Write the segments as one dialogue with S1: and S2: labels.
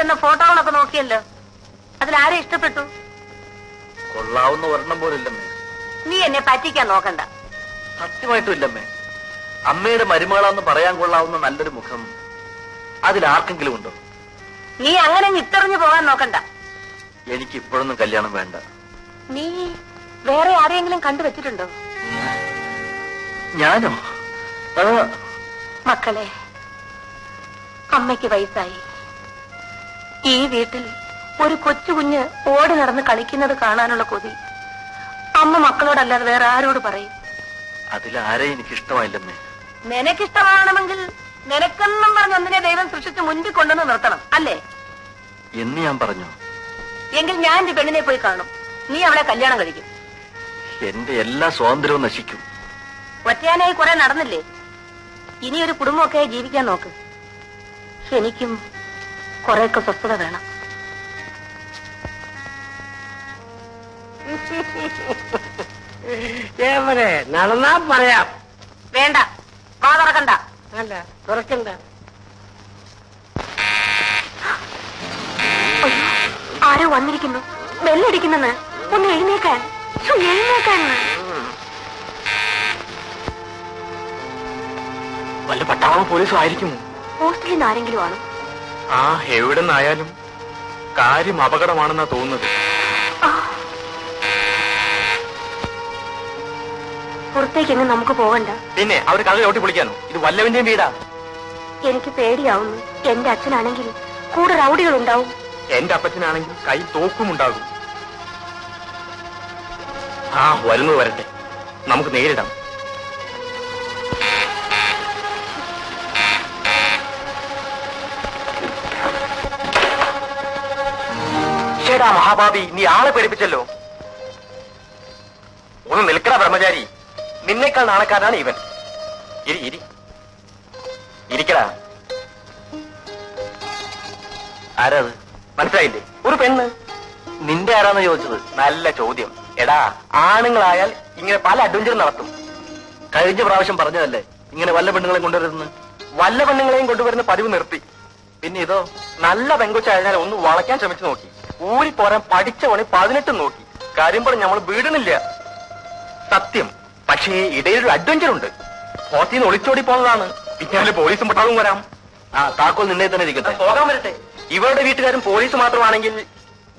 S1: തന്ന ഫോട്ടോകളൊക്കെ നോക്കിയല്ലോ, അതിലാരെ ഇഷ്ടപ്പെട്ടു?
S2: കൊള്ളാവുന്ന ഒരെണ്ണം പോലില്ലമ്മേ.
S1: നീ എന്നെ പറ്റിക്കാൻ നോക്കണ്ട.
S2: സത്യമായിട്ടും ഇല്ലമ്മേ. അമ്മയുടെ മരുമകളാന്ന് പറയാൻ കൊള്ളാവുന്ന നല്ലൊരു മുഖം അതിലാർക്കെങ്കിലും ഉണ്ടോ?
S1: നീ അങ്ങനെ ഇട്ടെറിഞ്ഞു പോകാൻ നോക്കണ്ട.
S2: എനിക്ക് ഇപ്പോഴൊന്നും കല്യാണം വേണ്ട.
S1: നീ വേറെ ആരെയെങ്കിലും കണ്ടുവച്ചിട്ടുണ്ടോ?
S2: ഞാനോ?
S1: മക്കളെ, അമ്മയ്ക്ക് വയസ്സായി. ഈ വീട്ടിൽ ഒരു കൊച്ചു കുഞ്ഞ് ഓടി നടന്ന് കളിക്കുന്നത് കാണാനുള്ള കൊതി അമ്മ മക്കളോടല്ലാതെ വേറെ ആരോട് പറയും?
S2: അതിലാരെ എനിക്കിഷ്ടമായില്ലമ്മേ.
S1: നിനക്കിഷ്ടമാണെങ്കിൽ നിനക്കെന്നും പറഞ്ഞ് ഒന്നിനെ ദൈവം സൃഷ്ടിച്ച് മുൻപിൽ കൊണ്ടുവന്ന് നിർത്തണം, അല്ലേ?
S2: എന്ന് ഞാൻ പറഞ്ഞു.
S1: എങ്കിൽ ഞാൻ എന്റെ പെണ്ണിനെ പോയി കാണും. നീ അവളെ കല്യാണം കഴിക്കും.
S2: എന്റെ എല്ലാ സ്വാതന്ത്ര്യവും നശിക്കും.
S1: ഒറ്റയാനായി കുറെ നടന്നില്ലേ? ഇനിയൊരു കുടുംബമൊക്കെ ജീവിക്കാൻ നോക്ക്. എനിക്കും കുറെയൊക്കെ സ്വസ്ഥത വേണം.
S3: നടന്നാ പറയാം.
S1: വേണ്ട, വാ തുറക്കണ്ട.
S3: അല്ല, തുറക്കണ്ട.
S1: ആരോ വന്നിരിക്കുന്നു. ബെല്ലടിക്കുന്നെന്ന്. ഒന്ന് എഴുന്നേക്കാൻ, എഴുന്നേക്കാൻ.
S2: വല്ല പട്ടാളവും പോലീസും ആയിരിക്കുമോ?
S1: ഹോസ്റ്റലിൽ നിന്ന് ആരെങ്കിലും ആണ്.
S2: ആ, എവിടെ നിന്നായാലും കാര്യം അപകടമാണെന്നാ തോന്നുന്നത്.
S1: പുറത്തേക്കെങ്ങും നമുക്ക് പോകണ്ട.
S2: പിന്നെ അവർ കഥ ചവിട്ടി പൊളിക്കാനോ? ഇത് വല്ലവന്റെയും വീടാ.
S1: എനിക്ക് പേടിയാവുന്നു. എന്റെ അച്ഛനാണെങ്കിൽ കൂടെ റൗഡികൾ ഉണ്ടാവും.
S2: എന്റെ അപ്പച്ചനാണെങ്കിൽ കൈ തോക്കുമുണ്ടാകും. ആ, വരുന്നത് വരട്ടെ, നമുക്ക് നേരിടാം. ചേടാ മഹാഭാവി, നീ ആളെ പേടിപ്പിച്ചല്ലോ. ഒന്ന് നിൽക്കണ ബ്രഹ്മചാരി, നിന്നേക്കാൾ നാണക്കാരനാണ് ഇവൻ. ഇരിക്കടാ. ആരാത്? മനസ്സിലായില്ലേ? ഒരു പെണ്ണ്. നിന്റെ ആരാന്ന് ചോദിച്ചത്? നല്ല ചോദ്യം. എടാ, ആണുങ്ങളായാൽ ഇങ്ങനെ പല അഡ്വഞ്ചറും നടത്തും. കഴിഞ്ഞ പ്രാവശ്യം പറഞ്ഞതല്ലേ ഇങ്ങനെ വല്ല പെണ്ണുങ്ങളെയും കൊണ്ടുവരുന്നത്. വല്ല പെണ്ണുങ്ങളെയും കൊണ്ടുവരുന്ന പതിവ് നിർത്തി. പിന്നെ ഇതോ, നല്ല പെങ്കൊച്ചായതിനാൽ ഒന്ന് വളയ്ക്കാൻ ശ്രമിച്ചു നോക്കി. ഊരിപ്പോരാൻ പഠിച്ച പണി 18 നോക്കി. കാര്യം പറഞ്ഞ് നമ്മൾ വീടണില്ല. സത്യം. പക്ഷേ ഇടയിലൊരു അഡ്വഞ്ചർ ഉണ്ട്. ഹോസ്റ്റലിൽ ഒളിച്ചോടി പോകുന്നതാണ്. പിന്നാലെ പോലീസും പട്ടാളവും വരാം. ആ, താക്കോൽ നിന്നെ തന്നെ ഇരിക്കട്ടെ. പോകാൻ വരട്ടെ. ഇവരുടെ വീട്ടുകാരും പോലീസ് മാത്രമാണെങ്കിൽ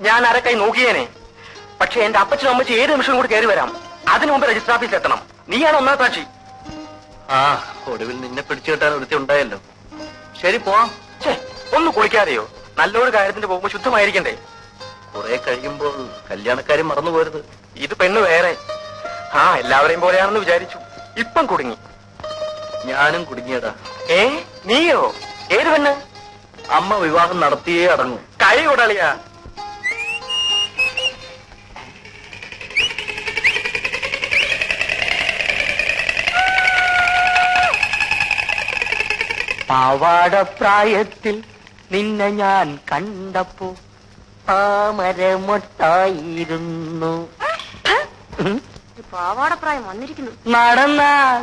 S2: ഞാൻ അരക്കായി നോക്കിയേനെ. പക്ഷെ എന്റെ അപ്പച്ചനും അമ്മച്ചി ഏത് നിമിഷം കൂടി കയറി വരാം. അതിനു മുമ്പ് രജിസ്റ്റർ ഓഫീസിൽ എത്തണം. നീയാണ് ഒന്നാം സാക്ഷി. ആ, ഒടുവിൽ നിന്നെ പിടിച്ചു കിട്ടാൻ ഒരുത്തി ഉണ്ടായല്ലോ. ശരി, പോവാം. ഒന്ന് കുളിക്കാതെയോ? നല്ലൊരു കാര്യത്തിന്റെ പോകുമ്പോ ശുദ്ധമായിരിക്കണ്ടേ? കുറെ കഴിയുമ്പോൾ കല്യാണക്കാരും മറന്നു പോരുത്. ഇത് പെണ്ണ് വേറെ. ആ, എല്ലാവരെയും പോലെയാണെന്ന് വിചാരിച്ചു. ഇപ്പം കുടുങ്ങി. ഞാനും കുടുങ്ങിയടാ. നീയോ? ഏത് പെണ്ണ്? അമ്മ വിവാഹം നടത്തിയേ അടങ്ങും. കൈ കൊടളിയാ.
S3: പാവാടപ്രായത്തിൽ നിന്നെ ഞാൻ കണ്ടപ്പോ താമരമൊട്ടായിരുന്നു.
S1: പാവാടപ്രായം വന്നിരിക്കുന്നു.
S3: നടന്നാൽ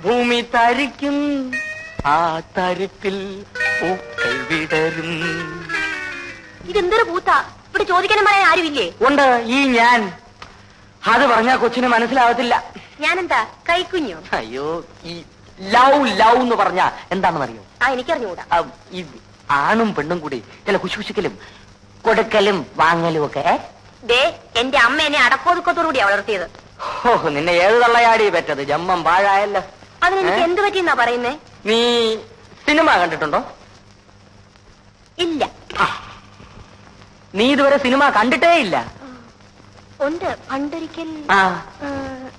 S3: ഭൂമി തരിക്കും, ആ തരിപ്പിൽ പൂക്കൾ വിടരും.
S1: ഇതെന്തൊരു പൂത്താ? ഇവിടെ ചോദിക്കാനും പറയാൻ ആരുമില്ലേ?
S3: ഉണ്ട്, ഈ ഞാൻ. അത് പറഞ്ഞാ കൊച്ചിന് മനസ്സിലാവത്തില്ല.
S1: ഞാനെന്താ കൈക്കുഞ്ഞോ?
S3: അയ്യോ, ഈ ലവ് ലവ് എന്ന് പറഞ്ഞാ എന്താണെന്നറിയോ?
S1: ആ, എനിക്കറിഞ്ഞൂടാ.
S3: ഈ ആണും പെണ്ണും കൂടി ചില കുശുകുശുക്കലും കൊടുക്കലും വാങ്ങലും ഒക്കെ.
S1: ദേ, എന്റെ അമ്മ എന്നെ അടക്കോതുക്കത്തോടുകൂടിയാ വളർത്തിയത്.
S3: ഓ, നിന്നെ ഏത് തള്ളയാടി പറ്റത്? ജമ്മം പാഴായല്ലോ.
S1: അതിനെനിക്ക് എന്ത് പറ്റിയെന്നാ പറയുന്നേ?
S3: നീ സിനിമ കണ്ടിട്ടുണ്ടോ?
S1: ഇല്ല.
S3: നീ ഇതുവരെ സിനിമ കണ്ടിട്ടേ ഇല്ല?
S1: ഉണ്ട്, പണ്ടൊരിക്കൽ.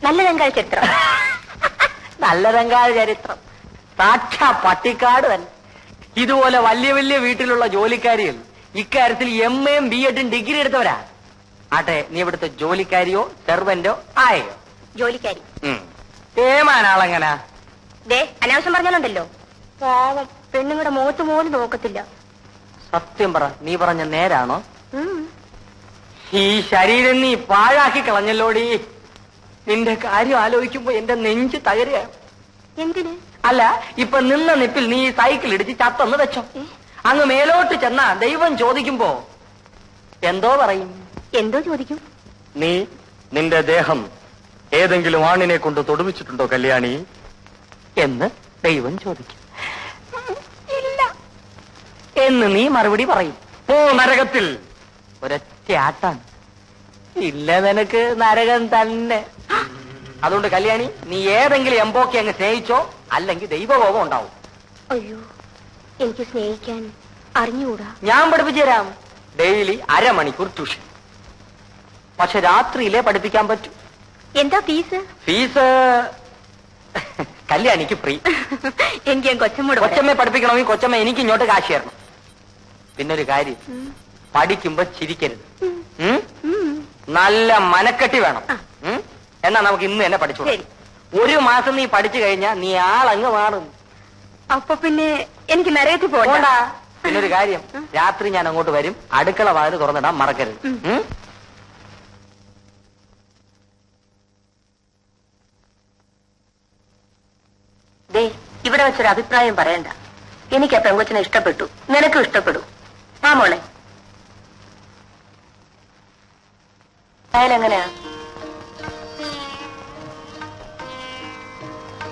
S3: നല്ല രംഗാൾ ചരിത്രം. നല്ല രംഗാൾ ചരിത്രം സാക്ഷാ പട്ടിക്കാട് തന്നെ. ഇതുപോലെ വലിയ വലിയ വീട്ടിലുള്ള ജോലിക്കാരികൾ ഇക്കാര്യത്തിൽ MA-യും B.Ed-ഉം ഡിഗ്രി എടുത്തവരാ. ആട്ടെ, നീ ഇവിടുത്തെ ജോലിക്കാരിയോ സെർവന്റോ ആയോ?
S1: ജോലിക്കാരി.
S3: ഏമാനാളെങ്ങനാ?
S1: ദേ, അനാവശ്യം പറഞ്ഞാലുണ്ടല്ലോ. പാവം, പെണ്ണുങ്ങളുടെ മുഖത്ത് പോലും നോക്കത്തില്ല.
S3: സത്യം പറ, നീ പറഞ്ഞ നേരാണോ? ഈ ശരീരം നീ പാഴാക്കി കളഞ്ഞല്ലോടി. നിന്റെ കാര്യം ആലോചിക്കുമ്പോ എന്റെ നെഞ്ച് തകരുകയാണ്.
S1: എന്തിന്?
S3: അല്ല, ഇപ്പൊ നിന്ന നിപ്പിൽ നീ സൈക്കിൾ ഇടിച്ച് ചത്തൊന്ന് വെച്ചോ. അങ്ങ് മേലോട്ട് ചെന്നാ ദൈവം ചോദിക്കുമ്പോ എന്തോ പറയും?
S1: എന്തോ ചോദിക്കും?
S2: നീ നിന്റെ ദേഹം ഏതെങ്കിലും ആണിനെ കൊണ്ട് തൊടുവിച്ചിട്ടുണ്ടോ കല്യാണി
S3: എന്ന് ദൈവം ചോദിക്കും. ഇല്ല എന്ന് നീ മറുപടി പറയും.
S2: ഓ നരകത്തിൽ.
S3: ഒരൊറ്റ ആട്ടാണ്. ഇല്ല, നിനക്ക് നരകം തന്നെ. അതുകൊണ്ട് കല്യാണി, നീ ഏതെങ്കിലും എംബോക്കെ അങ്ങ് സ്നേഹിച്ചോ, അല്ലെങ്കിൽ ദൈവകോപം ഉണ്ടാവും.
S1: അയ്യോ, എനിക്ക് സ്നേഹിക്കാൻ അറിഞ്ഞുകൂടാ.
S3: ഞാൻ പഠിപ്പിച്ചു തരാം. ഡെയിലി അരമണിക്കൂർ ട്യൂഷൻ. പക്ഷെ രാത്രിയിലേ പഠിപ്പിക്കാൻ പറ്റൂ.
S1: എന്താ ഫീസ്?
S3: Fees കല്യാണിക്ക് free.
S1: എനിക്ക് ഞാൻ
S3: കൊച്ചമ്മയെ പഠിപ്പിക്കണമെങ്കിൽ കൊച്ചമ്മ എനിക്ക് ഇങ്ങോട്ട് കാശ് തരണം. പിന്നൊരു കാര്യം, പഠിക്കുമ്പോ ചിരിക്കരുത്. നല്ല മനക്കെട്ടി വേണം. എന്നാ നമുക്ക് ഇന്ന് തന്നെ പഠിച്ചു. ഒരു മാസം നീ പഠിച്ചു കഴിഞ്ഞാൽ നീ ആളങ്ങ് മാറും.
S1: അപ്പൊ പിന്നെ എനിക്ക് നരകത്തിൽ പോകണ്ട.
S3: പിന്നൊരു കാര്യം, രാത്രി ഞാൻ അങ്ങോട്ട് വരും. അടുക്കള വാതിൽ തുറന്നിടാൻ മറക്കരുത്.
S1: ദേ, ഇവിടെ വെച്ചൊരു അഭിപ്രായം പറയണ്ട. എനിക്ക് ആ പെങ്കൊച്ചിനെ ഇഷ്ടപ്പെട്ടു, നിനക്കും ഇഷ്ടപ്പെടും. ആ മോളെ, അയാളെങ്ങനെയാ?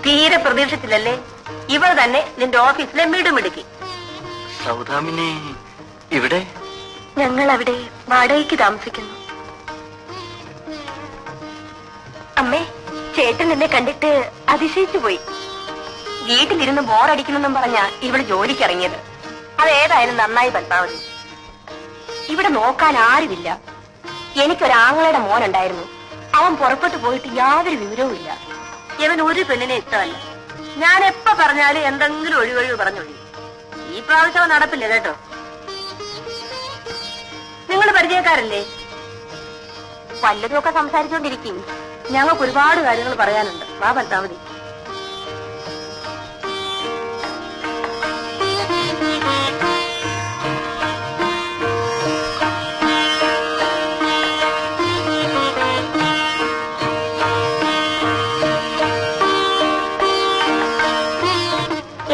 S1: തീരെ പ്രതീക്ഷിച്ചില്ലല്ലേ? ഇവൾ തന്നെ നിന്റെ ഓഫീസിലെ മിടുമിടുക്കി.
S2: സൗദാമിനി ഇവിടെ?
S1: ഞങ്ങൾ അവിടെ വാടകയ്ക്ക് താമസിക്കുന്നു. അമ്മേ, ചേട്ടൻ എന്നെ കണ്ടിട്ട് അതിശയിച്ചു പോയി. വീട്ടിലിരുന്ന് ബോറടിക്കണമെന്നും പറഞ്ഞാ ഇവള് ജോലിക്കിറങ്ങിയത്. അതേതായാലും നന്നായി പത്മാവതി. ഇവിടെ നോക്കാൻ ആരുമില്ല. എനിക്കൊരാങ്ങളയുടെ മോനുണ്ടായിരുന്നു. അവൻ പുറപ്പെട്ടു പോയിട്ട് യാതൊരു വിവരവും ഇല്ല. ഇവൻ ഒരു പെണ്ണിനെ ഇഷ്ടമല്ല. ഞാൻ എപ്പ പറഞ്ഞാലും എന്തെങ്കിലും ഒഴിവൊഴിവ് പറഞ്ഞൊഴി. ഈ പ്രാവശ്യം അവൻ നടപ്പില്ല കേട്ടോ. നിങ്ങൾ പരിചയക്കാരല്ലേ? വല്ലതുമൊക്കെ സംസാരിച്ചുകൊണ്ടിരിക്കും. ഞങ്ങൾക്ക് ഒരുപാട് കാര്യങ്ങൾ പറയാനുണ്ട്. വാ പത്മാവതി.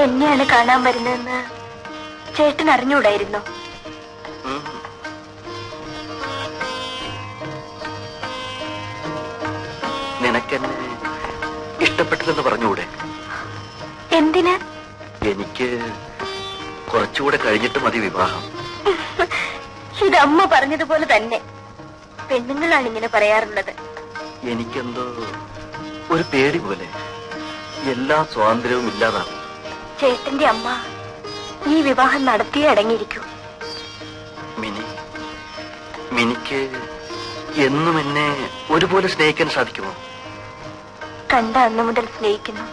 S1: എന്നെയാണ് കാണാൻ വരുന്നതെന്ന് ചേട്ടൻ അറിഞ്ഞുകൂടായിരുന്നോ?
S2: നിനക്കെന്നെ ഇഷ്ടപ്പെട്ടതെന്ന് പറഞ്ഞുകൂടെ?
S1: എന്തിന്?
S2: എനിക്ക് കുറച്ചുകൂടെ കഴിഞ്ഞിട്ട് മതി വിവാഹം.
S1: ഇത് അമ്മ പറഞ്ഞതുപോലെ തന്നെ. പെണ്ണുങ്ങളാണ് ഇങ്ങനെ പറയാറുള്ളത്.
S2: എനിക്കെന്തോ ഒരു പേടി പോലെ. എല്ലാ സ്വാതന്ത്ര്യവും ഇല്ലാതാവും.
S1: ചേട്ടന്റെ അമ്മ ഈ വിവാഹം നടത്തിയേ അടങ്ങിയിരിക്കൂ.
S2: മിനിക്ക് എന്നും എന്നെ ഒരുപോലെ സ്നേഹിക്കാൻ സാധിക്കുമോ?
S1: കണ്ട അന്ന് മുതൽ സ്നേഹിക്കുന്നു.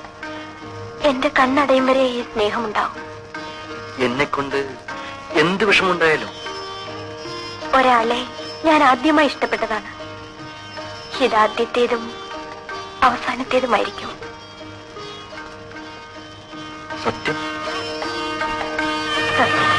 S1: എന്റെ കണ്ണടയും വരെ ഈ സ്നേഹമുണ്ടാവും.
S2: എന്നെ കൊണ്ട് എന്ത് വിഷമുണ്ടായാലും.
S1: ഒരാളെ ഞാൻ ആദ്യമായി ഇഷ്ടപ്പെട്ടതാണ്. ഇതാദ്യത്തേതും അവസാനത്തേതുമായിരിക്കും.
S2: സത്യം?
S1: സത്യം.